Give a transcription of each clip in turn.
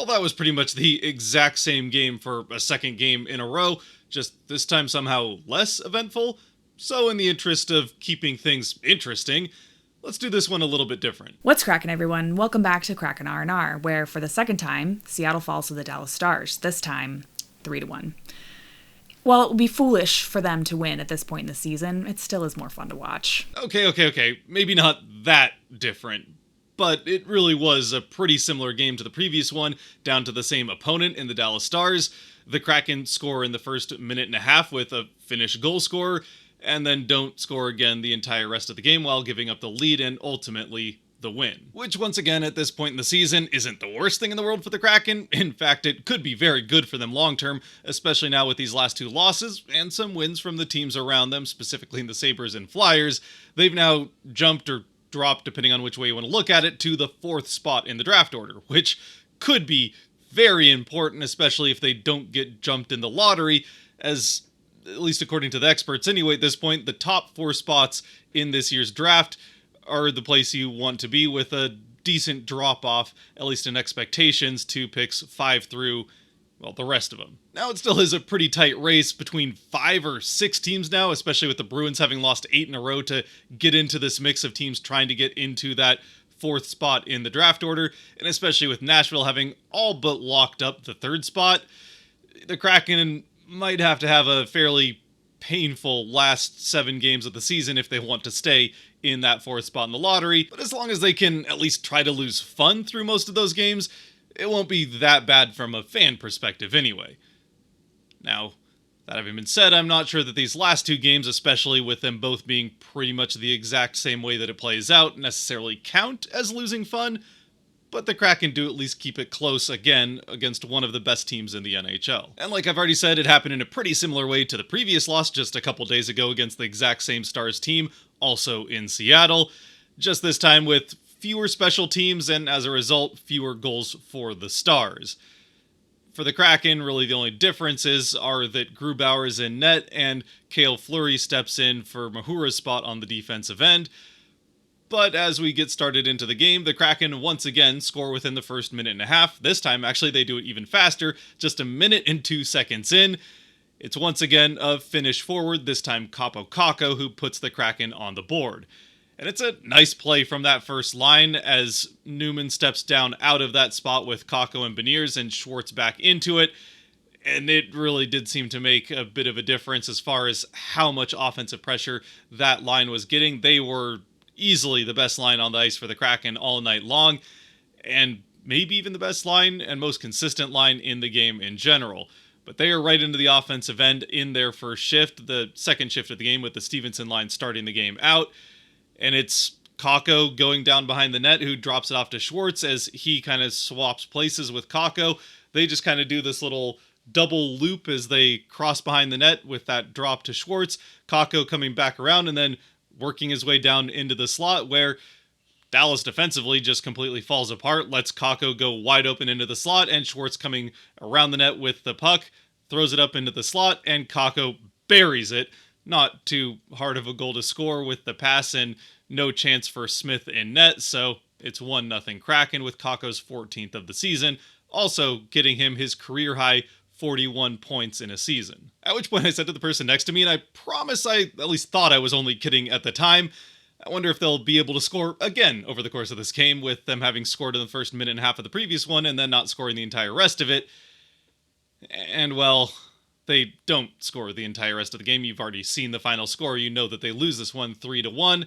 Well, that was pretty much the exact same game for a second game in a row, just this time somehow less eventful. So, in the interest of keeping things interesting, let's do this one a little bit different. What's cracking, everyone? Welcome back to Kraken R&R, where for the second time, Seattle falls to the Dallas Stars. This time, 3-1. While it would be foolish for them to win at this point in the season, it still is more fun to watch. Okay. Maybe not that different, but it really was a pretty similar game to the previous one, down to the same opponent in the Dallas Stars. The Kraken score in the first minute and a half with a Finnish goal scorer, and then don't score again the entire rest of the game while giving up the lead and ultimately the win. Which, once again, at this point in the season, isn't the worst thing in the world for the Kraken. In fact, it could be very good for them long term, especially now with these last two losses and some wins from the teams around them, specifically in the Sabres and Flyers. They've now jumped or dropped, depending on which way you want to look at it, to the 4th spot in the draft order, which could be very important, especially if they don't get jumped in the lottery, as, at least according to the experts anyway at this point, the top 4 spots in this year's draft are the place you want to be, with a decent drop-off, at least in expectations, to picks 5 through, well, the rest of them. Now, it still is a pretty tight race between 5 or 6 teams now, especially with the Bruins having lost 8 in a row to get into this mix of teams trying to get into that 4th spot in the draft order, and especially with Nashville having all but locked up the 3rd spot. The Kraken might have to have a fairly painful last 7 games of the season if they want to stay in that 4th spot in the lottery, but as long as they can at least try to lose fun through most of those games, it won't be that bad from a fan perspective anyway. Now, that having been said, I'm not sure that these last 2 games, especially with them both being pretty much the exact same way that it plays out, necessarily count as losing fun, but the Kraken do at least keep it close again against one of the best teams in the NHL. And like I've already said, it happened in a pretty similar way to the previous loss just a couple days ago against the exact same Stars team, also in Seattle, just this time with fewer special teams and, as a result, fewer goals for the Stars. For the Kraken, really the only differences are that Grubauer is in net and Cale Fleury steps in for Mahura's spot on the defensive end. But as we get started into the game, the Kraken once again score within the first minute and a half. This time, actually, they do it even faster, just a minute and 2 seconds in. It's once again a Finnish forward, this time Kaapo Kakko, who puts the Kraken on the board. And it's a nice play from that first line as Newman steps down out of that spot with Kakko and Beniers and Schwartz back into it. And it really did seem to make a bit of a difference as far as how much offensive pressure that line was getting. They were easily the best line on the ice for the Kraken all night long, and maybe even the best line and most consistent line in the game in general. But they are right into the offensive end in their first shift, the second shift of the game, with the Stevenson line starting the game out. And it's Kakko going down behind the net, who drops it off to Schwartz as he kind of swaps places with Kakko. They just kind of do this little double loop as they cross behind the net with that drop to Schwartz. Kakko coming back around and then working his way down into the slot, where Dallas defensively just completely falls apart, lets Kakko go wide open into the slot, and Schwartz coming around the net with the puck, throws it up into the slot, and Kakko buries it. Not too hard of a goal to score with the pass, and no chance for Smith in net, so it's 1-0 Kraken with Kakko's 14th of the season, also getting him his career-high 41 points in a season. At which point I said to the person next to me, and I promise I at least thought I was only kidding at the time, I wonder if they'll be able to score again over the course of this game, with them having scored in the first minute and a half of the previous one and then not scoring the entire rest of it. And, well, they don't score the entire rest of the game. You've already seen the final score. You know that they lose this one 3-1.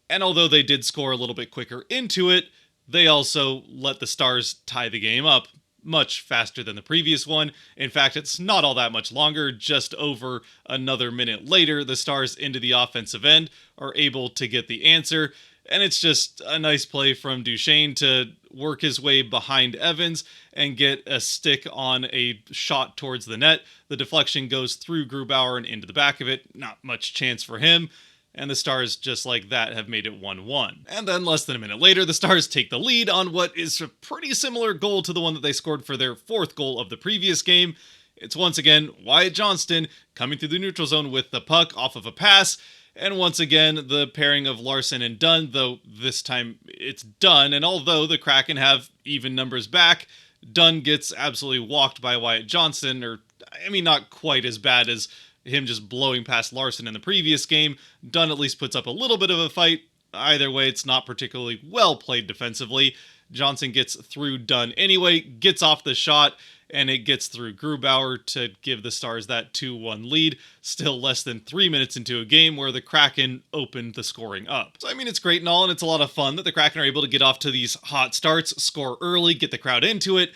And although they did score a little bit quicker into it, they also let the Stars tie the game up much faster than the previous one. In fact, it's not all that much longer. Just over another minute later, the Stars into the offensive end are able to get the answer. And it's just a nice play from Duchesne to work his way behind Evans and get a stick on a shot towards the net. The deflection goes through Grubauer and into the back of it. Not much chance for him. And the Stars, just like that, have made it 1-1. And then less than a minute later, the Stars take the lead on what is a pretty similar goal to the one that they scored for their 4th goal of the previous game. It's once again Wyatt Johnston coming through the neutral zone with the puck off of a pass. And once again, the pairing of Larson and Dunn, though this time it's Dunn. And although the Kraken have even numbers back, Dunn gets absolutely walked by Wyatt Johnston, or, I mean, not quite as bad as him just blowing past Larson in the previous game. Dunn at least puts up a little bit of a fight. Either way, it's not particularly well played defensively. Johnson gets through Dunn anyway, gets off the shot, and it gets through Grubauer to give the Stars that 2-1 lead, still less than 3 minutes into a game where the Kraken opened the scoring up. So, I mean, it's great and all, and it's a lot of fun that the Kraken are able to get off to these hot starts, score early, get the crowd into it,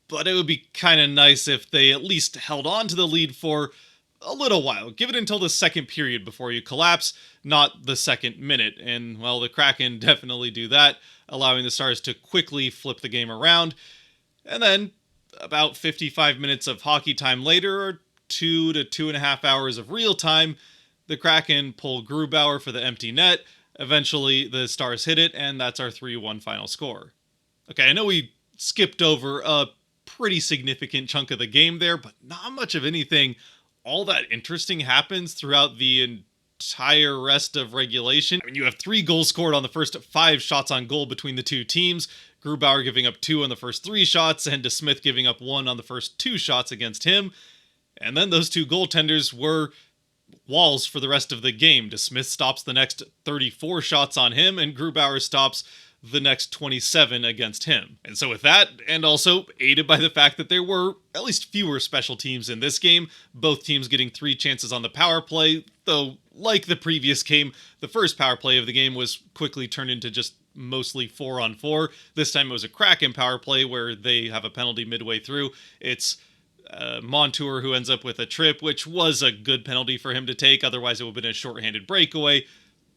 but it would be kind of nice if they at least held on to the lead for a little while. Give it until the second period before you collapse, not the second minute. And, well, the Kraken definitely do that, allowing the Stars to quickly flip the game around. And then, about 55 minutes of hockey time later, or 2 to 2.5 hours of real time, the Kraken pull Grubauer for the empty net. Eventually, the Stars hit it, and that's our 3-1 final score. Okay, I know we skipped over a pretty significant chunk of the game there, but not much of anything all that interesting happens throughout the entire rest of regulation. I mean, you have 3 goals scored on the first 5 shots on goal between the two teams, Grubauer giving up 2 on the first 3 shots, and DeSmith giving up 1 on the first 2 shots against him. And then those 2 goaltenders were walls for the rest of the game. DeSmith stops the next 34 shots on him, and Grubauer stops the next 27 against him. And so with that, and also aided by the fact that there were at least fewer special teams in this game, both teams getting 3 chances on the power play, though like the previous game, the first power play of the game was quickly turned into just mostly 4-on-4. This time it was a Kraken power play where they have a penalty midway through. It's Montour who ends up with a trip, which was a good penalty for him to take, otherwise it would have been a shorthanded breakaway.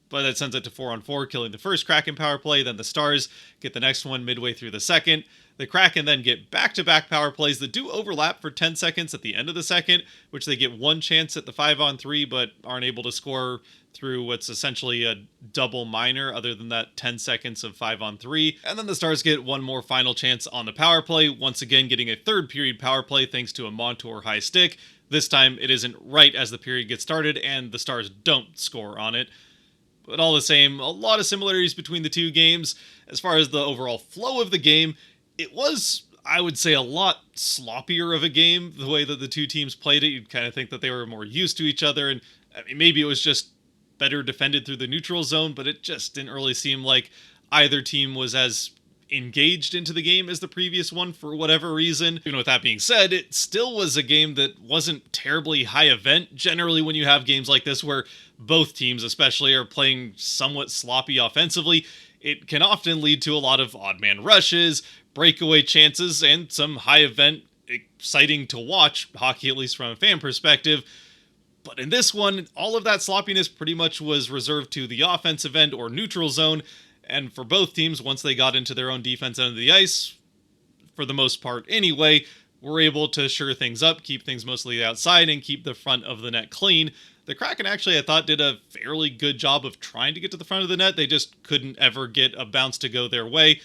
But that sends it to 4-on-4, killing the first Kraken power play. Then the Stars get the next one midway through the second. The Kraken then get back-to-back power plays that do overlap for 10 seconds at the end of the second, which they get 1 chance at the 5-on-3, but aren't able to score through what's essentially a double minor, other than that 10 seconds of 5-on-3. And then the Stars get 1 more final chance on the power play, once again getting a third period power play thanks to a Montour high stick. This time it isn't right as the period gets started, and the Stars don't score on it. But all the same, a lot of similarities between the two games. As far as the overall flow of the game, it was, I would say, a lot sloppier of a game. The way that the two teams played it, you'd kind of think that they were more used to each other. And I mean, maybe it was just better defended through the neutral zone, but it just didn't really seem like either team was as engaged into the game as the previous one for whatever reason. Even with that being said, it still was a game that wasn't terribly high event. Generally, when you have games like this where both teams especially are playing somewhat sloppy offensively, it can often lead to a lot of odd man rushes, breakaway chances, and some high event, exciting to watch hockey, at least from a fan perspective. But in this one, all of that sloppiness pretty much was reserved to the offensive end or neutral zone. And for both teams, once they got into their own defense end of the ice, for the most part anyway, were able to sure things up, keep things mostly outside, and keep the front of the net clean. The Kraken actually, I thought, did a fairly good job of trying to get to the front of the net. They just couldn't ever get a bounce to go their way.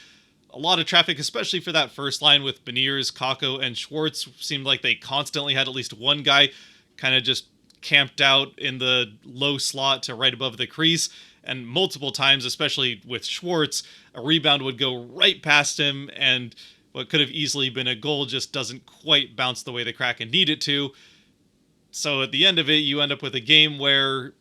A lot of traffic, especially for that first line with Beniers, Kakko, and Schwartz. Seemed like they constantly had at least one guy kind of just camped out in the low slot to right above the crease. And multiple times, especially with Schwartz, a rebound would go right past him, and what could have easily been a goal just doesn't quite bounce the way the Kraken need it to. So at the end of it, you end up with a game where,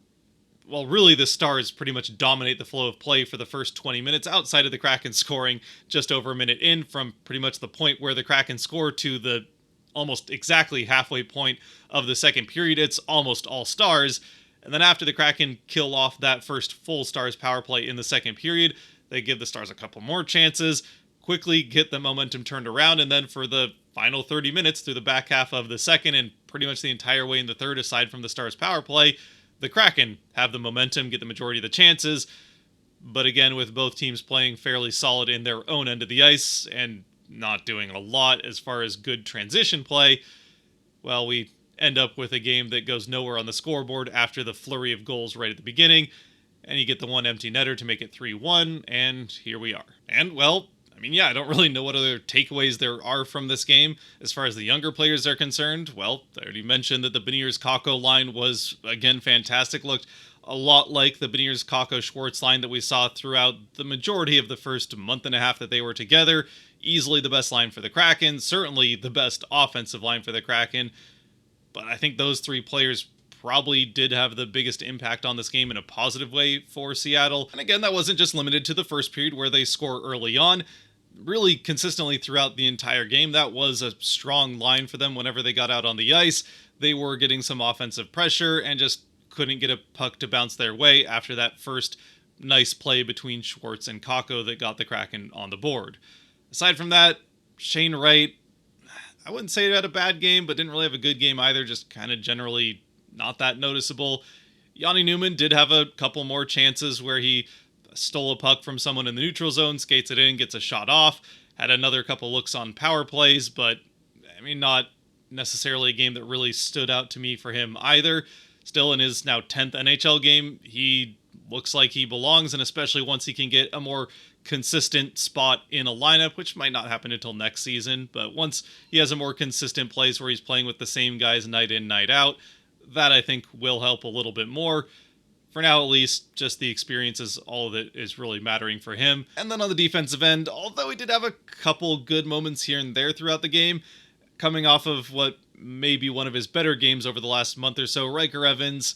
well, really the Stars pretty much dominate the flow of play for the first 20 minutes, outside of the Kraken scoring just over a minute in, from pretty much the point where the Kraken score to the almost exactly halfway point of the second period. It's almost all Stars. And then after the Kraken kill off that first full Stars power play in the second period, they give the Stars a couple more chances, quickly get the momentum turned around, and then for the final 30 minutes through the back half of the second and pretty much the entire way in the third, aside from the Stars power play, the Kraken have the momentum, get the majority of the chances. But again, with both teams playing fairly solid in their own end of the ice and not doing a lot as far as good transition play, well, we end up with a game that goes nowhere on the scoreboard after the flurry of goals right at the beginning, and you get the one empty netter to make it 3-1, and here we are. And, well, I mean, yeah, I don't really know what other takeaways there are from this game. As far as the younger players are concerned, well, I already mentioned that the Beniers-Kakko line was, again, fantastic. Looked a lot like the Beniers-Kakko-Schwartz line that we saw throughout the majority of the first month and a half that they were together. Easily the best line for the Kraken, certainly the best offensive line for the Kraken. But I think those three players probably did have the biggest impact on this game in a positive way for Seattle. And again, that wasn't just limited to the first period where they score early on. Really consistently throughout the entire game, that was a strong line for them whenever they got out on the ice. They were getting some offensive pressure and just couldn't get a puck to bounce their way after that first nice play between Schwartz and Kakko that got the Kraken on the board. Aside from that, Shane Wright, I wouldn't say he had a bad game, but didn't really have a good game either, just kind of generally not that noticeable. Yanni Newman did have a couple more chances where he stole a puck from someone in the neutral zone, skates it in, gets a shot off, had another couple looks on power plays, but I mean, not necessarily a game that really stood out to me for him either. Still, in his now 10th NHL game, he looks like he belongs, and especially once he can get a more consistent spot in a lineup, which might not happen until next season, but once he has a more consistent place where he's playing with the same guys night in, night out, that I think will help a little bit more. For now, at least, just the experience is all that is really mattering for him. And then on the defensive end, although he did have a couple good moments here and there throughout the game, coming off of what may be one of his better games over the last month or so, Riker Evans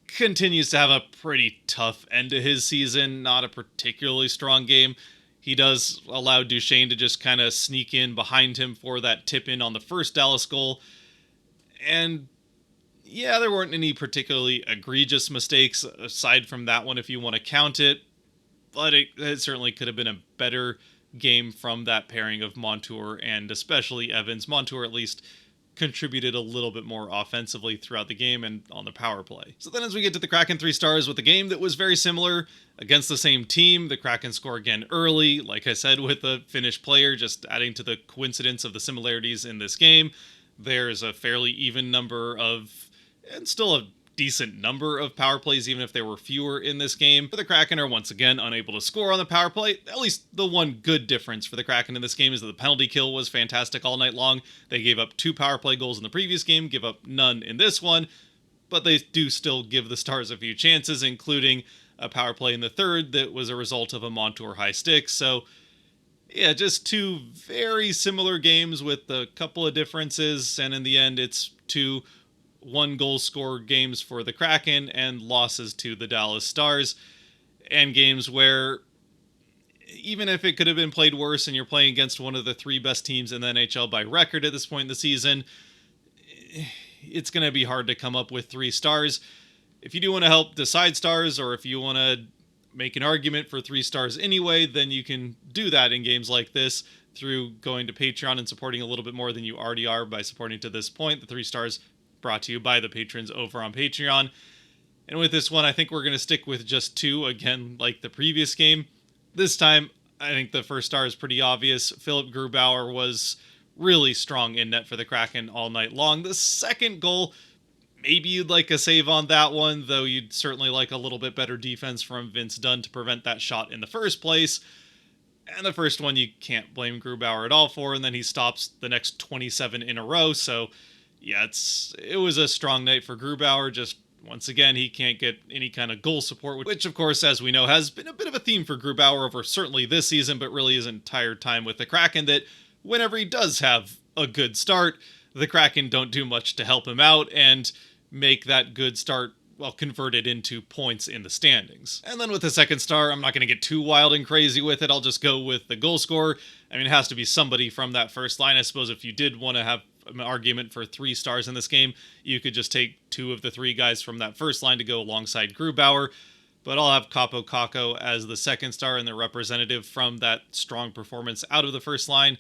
continues to have a pretty tough end to his season, not a particularly strong game. He does allow Duchesne to just kind of sneak in behind him for that tip-in on the first Dallas goal. And yeah, there weren't any particularly egregious mistakes aside from that one if you want to count it, but it certainly could have been a better game from that pairing of Montour and especially Evans. Montour at least contributed a little bit more offensively throughout the game and on the power play. So then as we get to the Kraken 3 stars with a game that was very similar against the same team, the Kraken score again early, like I said, with a Finnish player, just adding to the coincidence of the similarities in this game. There's a fairly even number of, and still a decent number of power plays, even if there were fewer in this game. But the Kraken are once again unable to score on the power play. At least the one good difference for the Kraken in this game is that the penalty kill was fantastic all night long. They gave up 2 power play goals in the previous game, give up none in this one, but they do still give the Stars a few chances, including a power play in the third that was a result of a Montour high stick. So yeah, just 2 very similar games with a couple of differences, and in the end it's 2 1-goal score games for the Kraken and losses to the Dallas Stars, and games where even if it could have been played worse and you're playing against one of the 3 best teams in the NHL by record at this point in the season, it's going to be hard to come up with 3 stars. If you do want to help decide stars, or if you want to make an argument for 3 stars anyway, then you can do that in games like this through going to Patreon and supporting a little bit more than you already are by supporting to this point. The 3 stars brought to you by the patrons over on Patreon. And with this one, I think we're going to stick with just 2, again, like the previous game. This time, I think the first star is pretty obvious. Philip Grubauer was really strong in net for the Kraken all night long. The second goal, maybe you'd like a save on that one, though you'd certainly like a little bit better defense from Vince Dunn to prevent that shot in the first place. And the first one you can't blame Grubauer at all for, and then he stops the next 27 in a row, so yeah, it was a strong night for Grubauer. Just once again, he can't get any kind of goal support, which of course, as we know, has been a bit of a theme for Grubauer over certainly this season, but really his entire time with the Kraken, that whenever he does have a good start, the Kraken don't do much to help him out and make that good start, well, converted into points in the standings. And then with the second star, I'm not going to get too wild and crazy with it. I'll just go with the goal scorer. I mean, it has to be somebody from that first line. I suppose if you did want to have an argument for 3 stars in this game, you could just take 2 of the 3 guys from that first line to go alongside Grubauer. But I'll have Kaapo Kakko as the second star and the representative from that strong performance out of the first line. I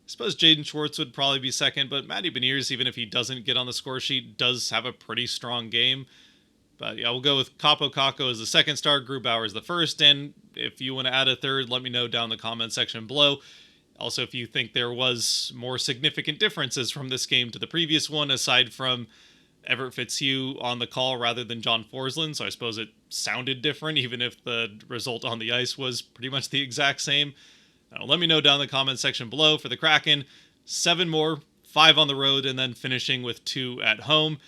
suppose Jaden Schwartz would probably be second, but Matty Beniers, even if he doesn't get on the score sheet, does have a pretty strong game. But yeah, we'll go with Kaapo Kakko as the second star, Grubauer as the first, and if you want to add a third, let me know down in the comment section below. Also, if you think there was more significant differences from this game to the previous one, aside from Everett Fitzhugh on the call rather than John Forsland, so I suppose it sounded different, even if the result on the ice was pretty much the exact same. Let me know down in the comment section below. For the Kraken, 7 more, 5 on the road, and then finishing with 2 at home.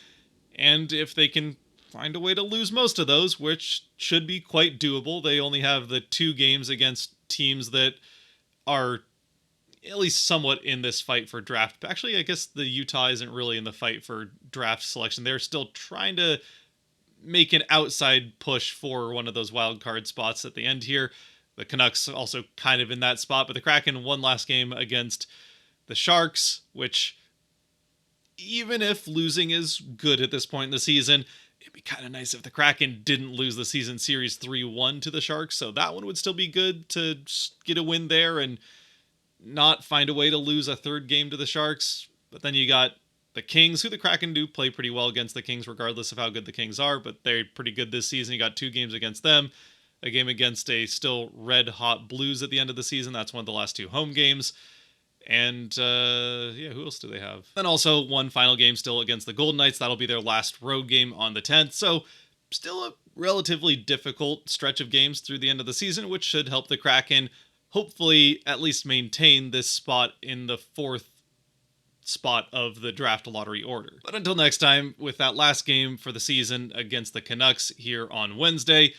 And if they can find a way to lose most of those, which should be quite doable. They only have the 2 games against teams that are at least somewhat in this fight for draft. Actually, I guess the Utah isn't really in the fight for draft selection. They're still trying to make an outside push for one of those wild card spots at the end here. The Canucks also kind of in that spot, but the Kraken won last game against the Sharks, which, even if losing is good at this point in the season, it'd be kind of nice if the Kraken didn't lose the season series 3-1 to the Sharks, so that one would still be good to get a win there and not find a way to lose a third game to the Sharks. But then you got the Kings, who the Kraken do play pretty well against the Kings, regardless of how good the Kings are, but they're pretty good this season. You got 2 games against them, a game against a still red-hot Blues at the end of the season. That's one of the last 2 home games. And, who else do they have? Then also one final game still against the Golden Knights. That'll be their last road game on the 10th. So still a relatively difficult stretch of games through the end of the season, which should help the Kraken hopefully at least maintain this spot in the 4th spot of the draft lottery order. But until next time, with that last game for the season against the Canucks here on Wednesday,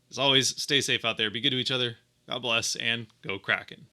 as always, stay safe out there, be good to each other, God bless, and go Kraken.